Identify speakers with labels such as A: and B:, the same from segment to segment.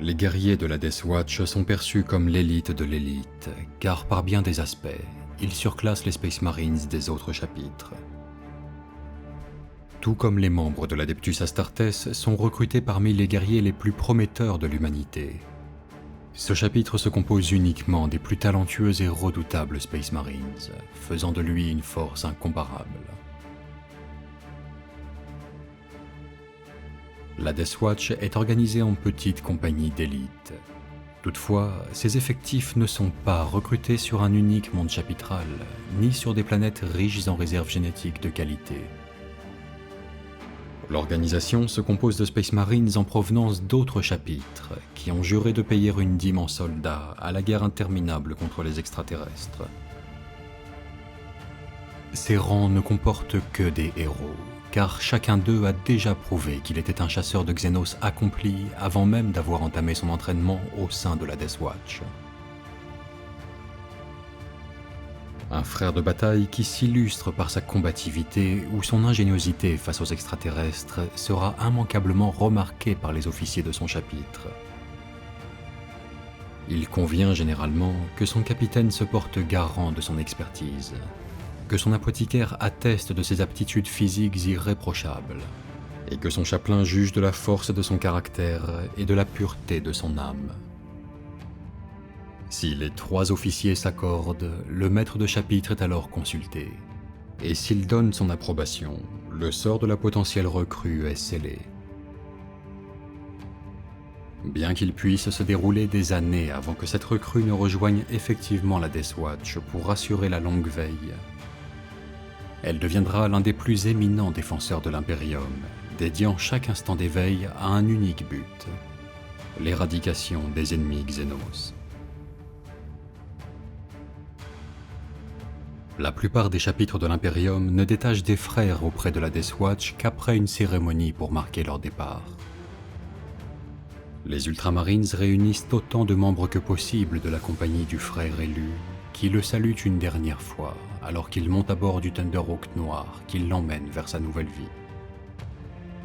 A: Les guerriers de la Death Watch sont perçus comme l'élite de l'élite, car par bien des aspects, ils surclassent les Space Marines des autres chapitres. Tout comme les membres de l'Adeptus Astartes sont recrutés parmi les guerriers les plus prometteurs de l'humanité. Ce chapitre se compose uniquement des plus talentueux et redoutables Space Marines, faisant de lui une force incomparable. La Death Watch est organisée en petites compagnies d'élite. Toutefois, ces effectifs ne sont pas recrutés sur un unique monde chapitral, ni sur des planètes riches en réserves génétiques de qualité. L'organisation se compose de Space Marines en provenance d'autres chapitres, qui ont juré de payer une dîme en soldats à la guerre interminable contre les extraterrestres. Ces rangs ne comportent que des héros, car chacun d'eux a déjà prouvé qu'il était un chasseur de Xenos accompli avant même d'avoir entamé son entraînement au sein de la Death Watch. Un frère de bataille qui s'illustre par sa combativité ou son ingéniosité face aux extraterrestres sera immanquablement remarqué par les officiers de son chapitre. Il convient généralement que son capitaine se porte garant de son expertise, que son apothicaire atteste de ses aptitudes physiques irréprochables, et que son chapelain juge de la force de son caractère et de la pureté de son âme. Si les trois officiers s'accordent, le maître de chapitre est alors consulté, et s'il donne son approbation, le sort de la potentielle recrue est scellé. Bien qu'il puisse se dérouler des années avant que cette recrue ne rejoigne effectivement la Death Watch pour assurer la longue veille, elle deviendra l'un des plus éminents défenseurs de l'Imperium, dédiant chaque instant d'éveil à un unique but, l'éradication des ennemis Xenos. La plupart des chapitres de l'Imperium ne détachent des frères auprès de la Death Watch qu'après une cérémonie pour marquer leur départ. Les Ultramarines réunissent autant de membres que possible de la compagnie du frère élu, qui le salutent une dernière fois, alors qu'il monte à bord du Thunderhawk noir qui l'emmène vers sa nouvelle vie.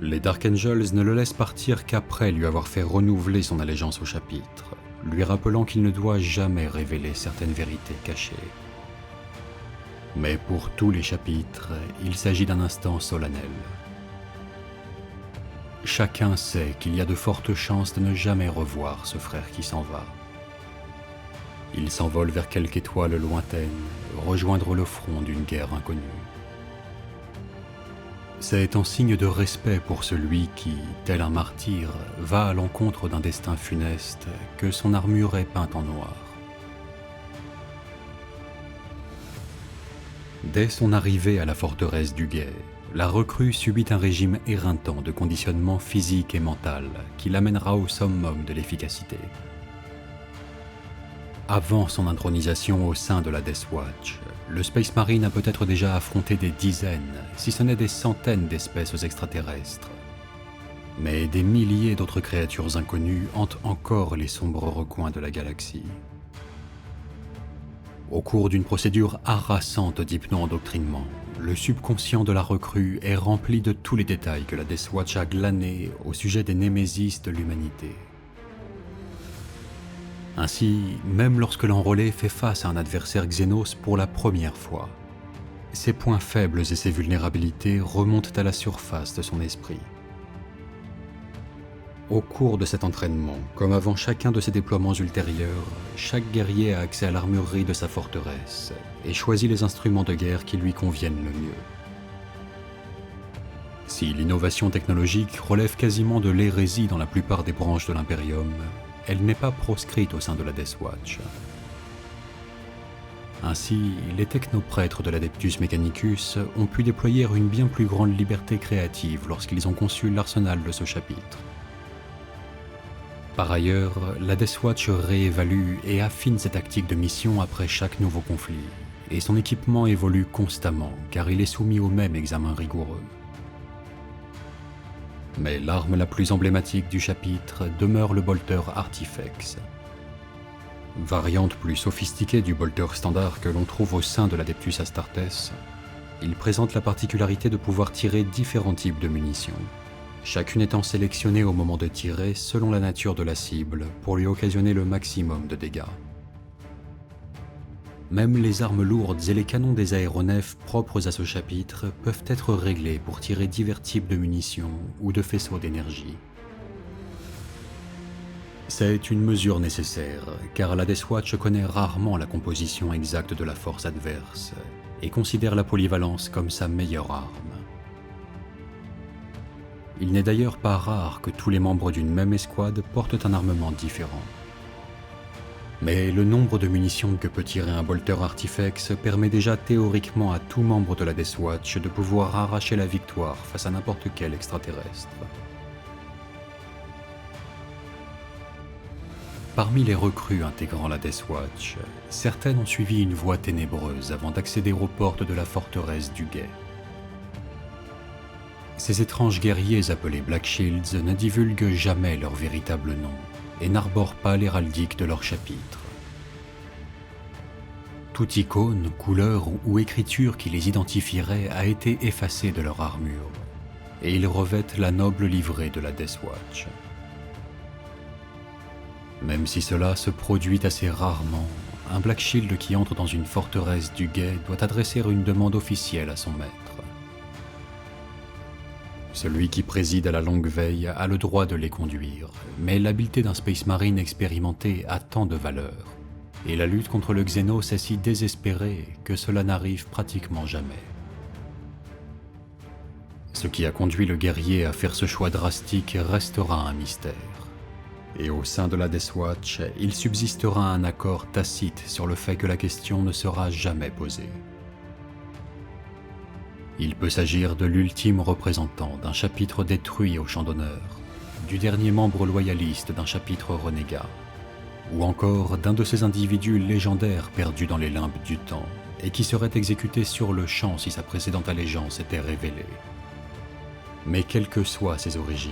A: Les Dark Angels ne le laissent partir qu'après lui avoir fait renouveler son allégeance au chapitre, lui rappelant qu'il ne doit jamais révéler certaines vérités cachées. Mais pour tous les chapitres, il s'agit d'un instant solennel. Chacun sait qu'il y a de fortes chances de ne jamais revoir ce frère qui s'en va. Il s'envole vers quelque étoile lointaine, rejoindre le front d'une guerre inconnue. C'est en signe de respect pour celui qui, tel un martyr, va à l'encontre d'un destin funeste que son armure est peinte en noir. Dès son arrivée à la forteresse du Guet, la recrue subit un régime éreintant de conditionnement physique et mental qui l'amènera au summum de l'efficacité. Avant son intronisation au sein de la Death Watch, le Space Marine a peut-être déjà affronté des dizaines, si ce n'est des centaines d'espèces extraterrestres. Mais des milliers d'autres créatures inconnues hantent encore les sombres recoins de la galaxie. Au cours d'une procédure harassante d'hypno-endoctrinement, le subconscient de la recrue est rempli de tous les détails que la Death Watch a glanés au sujet des némésis de l'humanité. Ainsi, même lorsque l'enrôlé fait face à un adversaire Xenos pour la première fois, ses points faibles et ses vulnérabilités remontent à la surface de son esprit. Au cours de cet entraînement, comme avant chacun de ses déploiements ultérieurs, chaque guerrier a accès à l'armurerie de sa forteresse et choisit les instruments de guerre qui lui conviennent le mieux. Si l'innovation technologique relève quasiment de l'hérésie dans la plupart des branches de l'Imperium, elle n'est pas proscrite au sein de la Death Watch. Ainsi, les technoprêtres de l'Adeptus Mechanicus ont pu déployer une bien plus grande liberté créative lorsqu'ils ont conçu l'arsenal de ce chapitre. Par ailleurs, la Death Watch réévalue et affine ses tactiques de mission après chaque nouveau conflit, et son équipement évolue constamment car il est soumis au même examen rigoureux. Mais l'arme la plus emblématique du chapitre demeure le bolter Artifex. Variante plus sophistiquée du bolter standard que l'on trouve au sein de l'Adeptus Astartes, il présente la particularité de pouvoir tirer différents types de munitions. chacune étant sélectionnée au moment de tirer selon la nature de la cible pour lui occasionner le maximum de dégâts. Même les armes lourdes et les canons des aéronefs propres à ce chapitre peuvent être réglés pour tirer divers types de munitions ou de faisceaux d'énergie. C'est une mesure nécessaire, car la Deathwatch connaît rarement la composition exacte de la force adverse et considère la polyvalence comme sa meilleure arme. Il n'est d'ailleurs pas rare que tous les membres d'une même escouade portent un armement différent. Mais le nombre de munitions que peut tirer un bolter Artifex permet déjà théoriquement à tout membre de la Deathwatch de pouvoir arracher la victoire face à n'importe quel extraterrestre. Parmi les recrues intégrant la Deathwatch, certaines ont suivi une voie ténébreuse avant d'accéder aux portes de la forteresse du Guet. Ces étranges guerriers appelés Black Shields ne divulguent jamais leur véritable nom et n'arborent pas l'héraldique de leur chapitre. Toute icône, couleur ou écriture qui les identifierait a été effacée de leur armure, et ils revêtent la noble livrée de la Deathwatch. Même si cela se produit assez rarement, un Black Shield qui entre dans une forteresse du Guet doit adresser une demande officielle à son maître. Celui qui préside à la longue veille a le droit de les conduire, mais l'habileté d'un Space Marine expérimenté a tant de valeur, et la lutte contre le Xénos est si désespérée que cela n'arrive pratiquement jamais. Ce qui a conduit le guerrier à faire ce choix drastique restera un mystère, et au sein de la Deathwatch, il subsistera un accord tacite sur le fait que la question ne sera jamais posée. Il peut s'agir de l'ultime représentant d'un chapitre détruit au champ d'honneur, du dernier membre loyaliste d'un chapitre renégat, ou encore d'un de ces individus légendaires perdus dans les limbes du temps et qui serait exécuté sur le champ si sa précédente allégeance était révélée. Mais quelles que soient ses origines,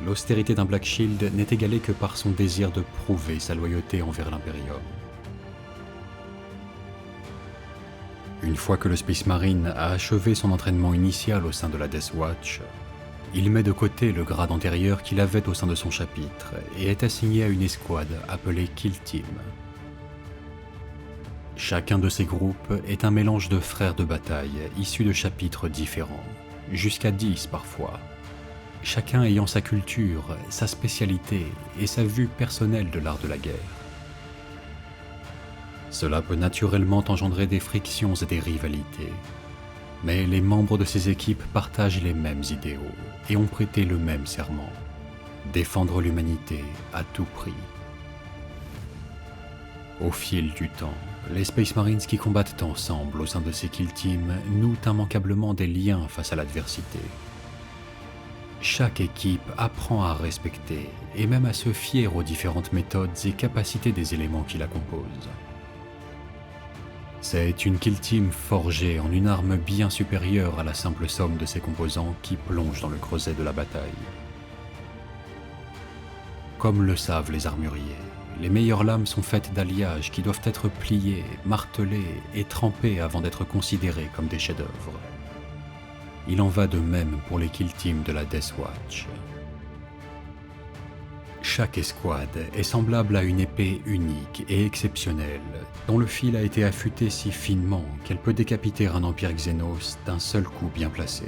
A: l'austérité d'un Black Shield n'est égalée que par son désir de prouver sa loyauté envers l'Imperium. Une fois que le Space Marine a achevé son entraînement initial au sein de la Deathwatch, il met de côté le grade antérieur qu'il avait au sein de son chapitre et est assigné à une escouade appelée Kill Team. Chacun de ces groupes est un mélange de frères de bataille issus de chapitres différents, jusqu'à 10 parfois, chacun ayant sa culture, sa spécialité et sa vue personnelle de l'art de la guerre. Cela peut naturellement engendrer des frictions et des rivalités, mais les membres de ces équipes partagent les mêmes idéaux et ont prêté le même serment: défendre l'humanité à tout prix. Au fil du temps, les Space Marines qui combattent ensemble au sein de ces Kill Teams nouent immanquablement des liens face à l'adversité. Chaque équipe apprend à respecter et même à se fier aux différentes méthodes et capacités des éléments qui la composent. C'est une Kill Team forgée en une arme bien supérieure à la simple somme de ses composants qui plonge dans le creuset de la bataille. Comme le savent les armuriers, les meilleures lames sont faites d'alliages qui doivent être pliées, martelées et trempées avant d'être considérées comme des chefs-d'œuvre. Il en va de même pour les Kill Teams de la Deathwatch. Chaque escouade est semblable à une épée unique et exceptionnelle, dont le fil a été affûté si finement qu'elle peut décapiter un empire Xénos d'un seul coup bien placé.